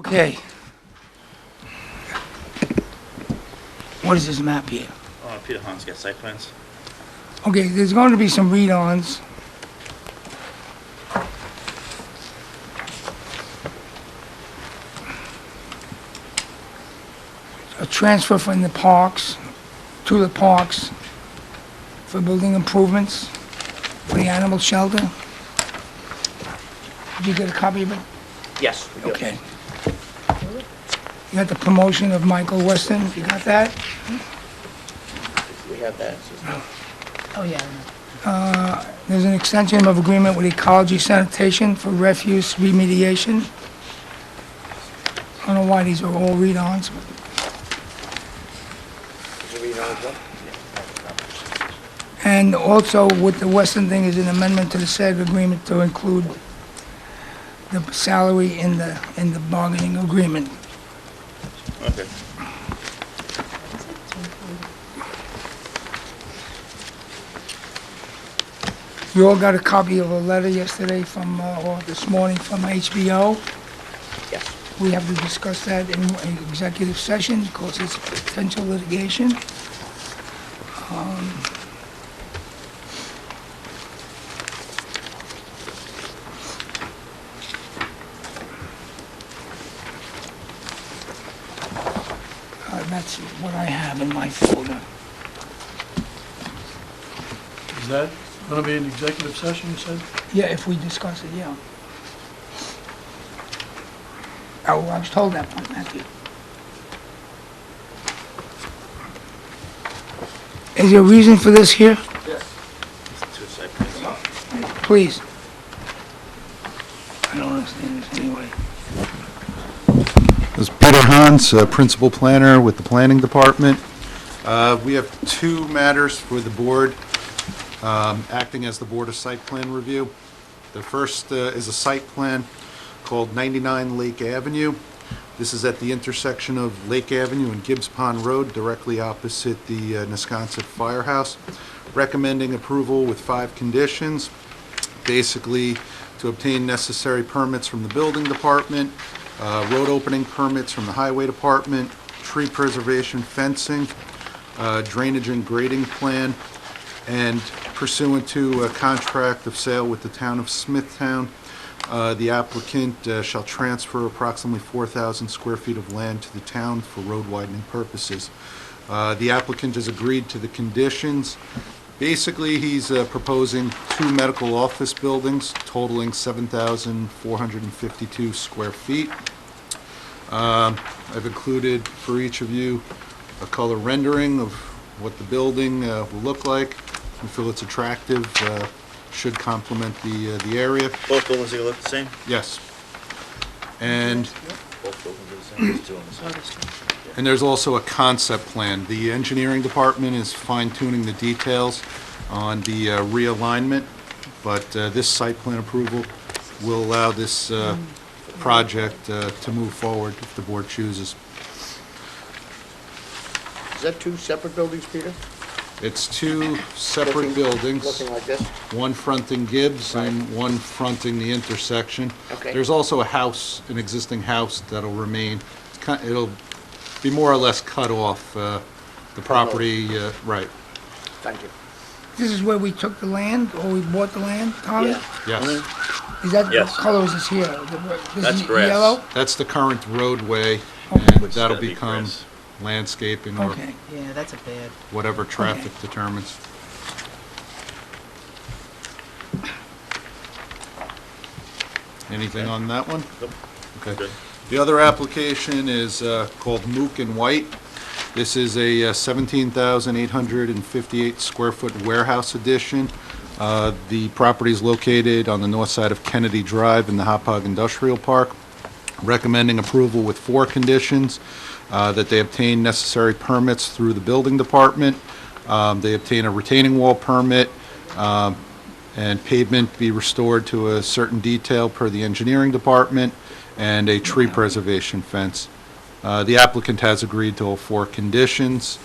Okay. What is this map here? Peter Hans got site plans. Okay, there's going to be some read-ons. A transfer from the parks to the parks for building improvements for the animal shelter. Did you get a copy of it? Yes. we do. Okay. You got the promotion of Michael Weston, you got that? We have that. Oh, yeah. There's an extension of agreement with Ecology Sanitation for refuse remediation. I don't know why these are all read-ons. And also with the Weston thing is an amendment to the said agreement to include the salary in the bargaining agreement. Okay. You all got a copy of a letter yesterday from, or this morning from HBO. Yes. We have to discuss that in executive session because it's potential litigation. That's what I have in my folder. Is that going to be an executive session, you said? Yeah, if we discuss it, yeah. Oh, I was told that by Matthew. Is there a reason for this here? Yes. Two site plans. Please. I don't understand this anyway. This is Peter Hans, Principal Planner with the Planning Department. We have two matters for the board, acting as the Board of Site Plan Review. The first is a site plan called 99 Lake Avenue. This is at the intersection of Lake Avenue and Gibbs Pond Road, directly opposite the Wisconsin Firehouse. Recommending approval with 5 conditions. Basically, to obtain necessary permits from the building department, road opening permits from the highway department, tree preservation fencing, drainage and grading plan, and pursuant to a contract of sale with the town of Smithtown, the applicant shall transfer approximately 4,000 square feet of land to the town for road widening purposes. The applicant has agreed to the conditions. Basically, he's proposing 2 medical office buildings totaling 7,452 square feet. I've included for each of you a color rendering of what the building will look like. We feel it's attractive, should complement the area. Both buildings are gonna look the same? Yes. And Both buildings are the same, there's two on the side. And there's also a concept plan. The engineering department is fine-tuning the details on the realignment, but this site plan approval will allow this project to move forward if the board chooses. Is that 2 separate buildings, Peter? It's 2 separate buildings, Looking like this? one fronting Gibbs and one fronting the intersection. Okay. There's also a house, an existing house that'll remain. It'll be more or less cut off, the property, right. Thank you. This is where we took the land, or we bought the land, Tommy? Yeah. Yes. Is that, what Yes. color is this here? This That's is grass. Yellow? That's the current roadway, Okay. and Which is that'll gonna be become grass. landscaping or Okay. Yeah, that's a bad. whatever traffic determines. Anything on that one? Nope. Okay. Good. The other application is called Mook and White. This is a 17,858 square foot warehouse addition. The property is located on the north side of Kennedy Drive in the Hauppauge Industrial Park. Recommending approval with 4 conditions, that they obtain necessary permits through the building department, they obtain a retaining wall permit, and pavement be restored to a certain detail per the engineering department, and a tree preservation fence. The applicant has agreed to all 4 conditions.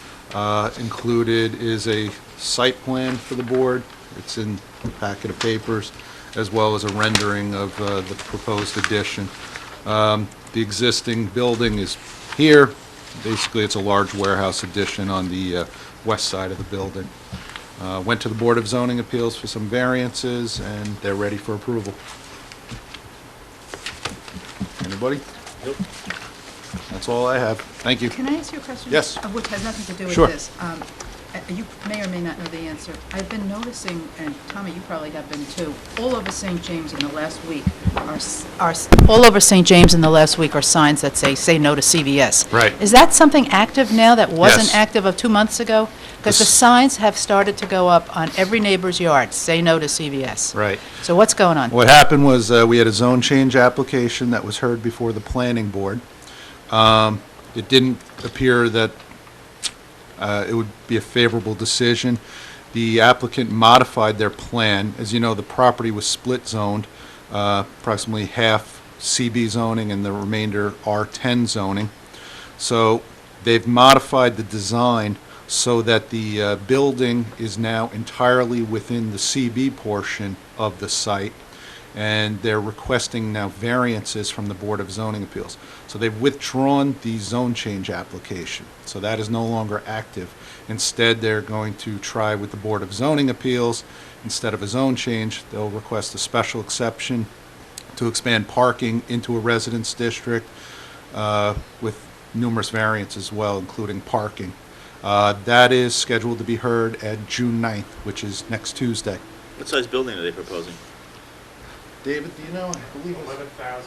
Included is a site plan for the board. It's in the packet of papers, as well as a rendering of the proposed addition. The existing building is here. Basically, it's a large warehouse addition on the west side of the building. Went to the Board of Zoning Appeals for some variances, and they're ready for approval. Anybody? Nope. That's all I have. Thank you. Can I ask you a question? Yes. Which has nothing to do with Sure. this. You may or may not know the answer. I've been noticing, and Tommy, you probably have been too, all over St. James in the last week all over St. James in the last week are signs that say no to CVS. Right. Is that something active now that wasn't Yes. active of 2 months ago? Because the This- signs have started to go up on every neighbor's yard, say no to CVS. Right. So what's going on? What happened was, we had a zone change application that was heard before the planning board. It didn't appear that it would be a favorable decision. The applicant modified their plan. As you know, the property was split zoned, approximately half CB zoning and the remainder R10 zoning. So they've modified the design so that the building is now entirely within the CB portion of the site, and they're requesting now variances from the Board of Zoning Appeals. So they've withdrawn the zone change application, so that is no longer active. Instead, they're going to try with the Board of Zoning Appeals. Instead of a zone change, they'll request a special exception to expand parking into a residence district with numerous variants as well, including parking. That is scheduled to be heard at June 9th, which is next Tuesday. What size building are they proposing? David, do you know? I believe 11,000.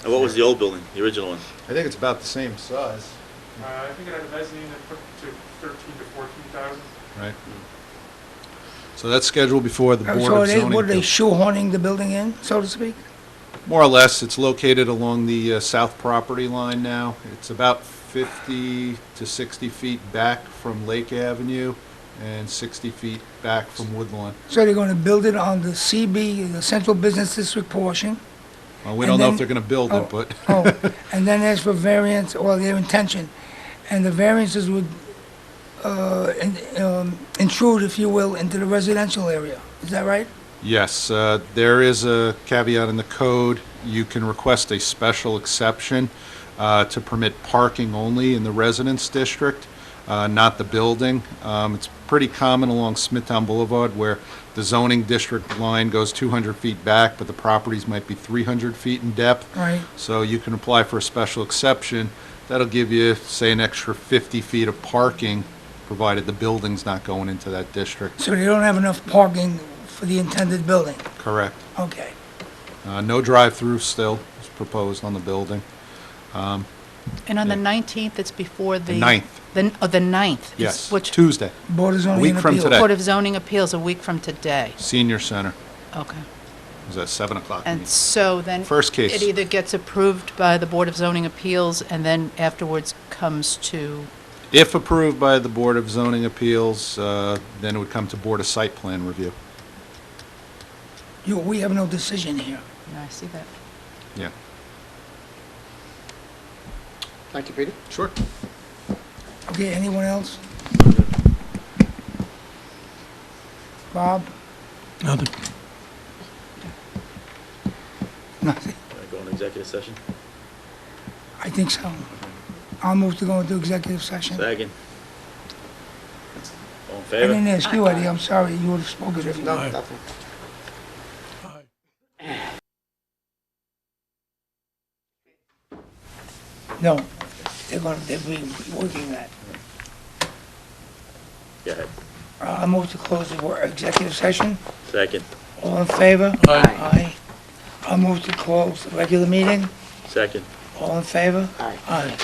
And what was the old building, the original one? I think it's about the same size. I think it had a mezzanine that put to 13 to 14,000. Right. So that's scheduled before the Board So of Zoning. what are they Appeals. shoehorning the building in, so to speak? More or less, it's located along the south property line now. It's about 50 to 60 feet back from Lake Avenue and 60 feet back from Woodlawn. So they're going to build it on the CB, the Central Business District portion? Well, we And don't know then- if they're going to build it, but Oh, and then as for variance, or their intention, and the variances would intrude, if you will, into the residential area. Is that right? yes, there is a caveat in the code. You can request a special exception to permit parking only in the residence district, not the building. It's pretty common along Smithtown Boulevard where the zoning district line goes 200 feet back, but the properties might be 300 feet in depth. Right. So you can apply for a special exception. That'll give you, say, an extra 50 feet of parking, provided the building's not going into that district. So they don't have enough parking for the intended building? Correct. Okay. No drive-through still is proposed on the building. And on the 19th, it's before the... The 9th. The 9th? is Yes, Which Tuesday, Board of Zoning week and from Appeals. today. Board of Zoning Appeals, a week from today. Senior Center. Okay. Is at 7 o'clock. And so then... First case. It either gets approved by the Board of Zoning Appeals and then afterwards comes to... If approved by the Board of Zoning Appeals, then it would come to Board of Site Plan Review. We have no decision here. Yeah, I see that. Yeah. Thank you, Peter. Sure. Okay, anyone else? Bob? Nothing. Nothing. Can I go into executive session? I think so. I'll move to go into executive session. Second. All in I favor? didn't ask you, Eddie, I'm sorry, you would have spoken if you... No, Aye. nothing. No, they'll be working that. Go ahead. I move to close the executive session. Second. All in favor? Aye. Aye. I'll move to close the regular meeting. Second. All in favor? Aye. Aye.